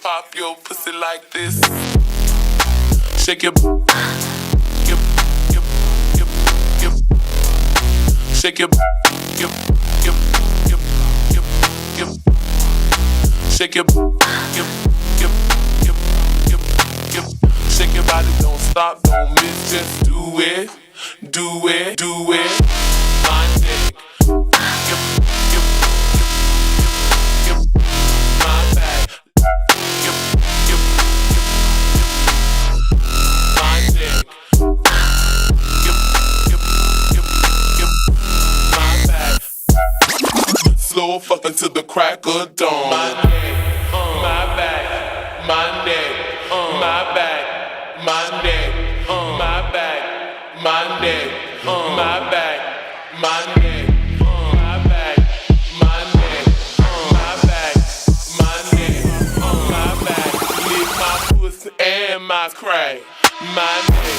pop your pussy like this. Shake your shake your shake your shake your body, don't stop, don't miss, just do it, do it, do it. My dick, my back, my dick, my back. Slow fuck until the crack of dawn. My neck, my back, my neck, my back, my neck, my back, my neck, my back, my neck, my back, my neck, my back, my neck, my back. Lick my pussy and my crack, my neck.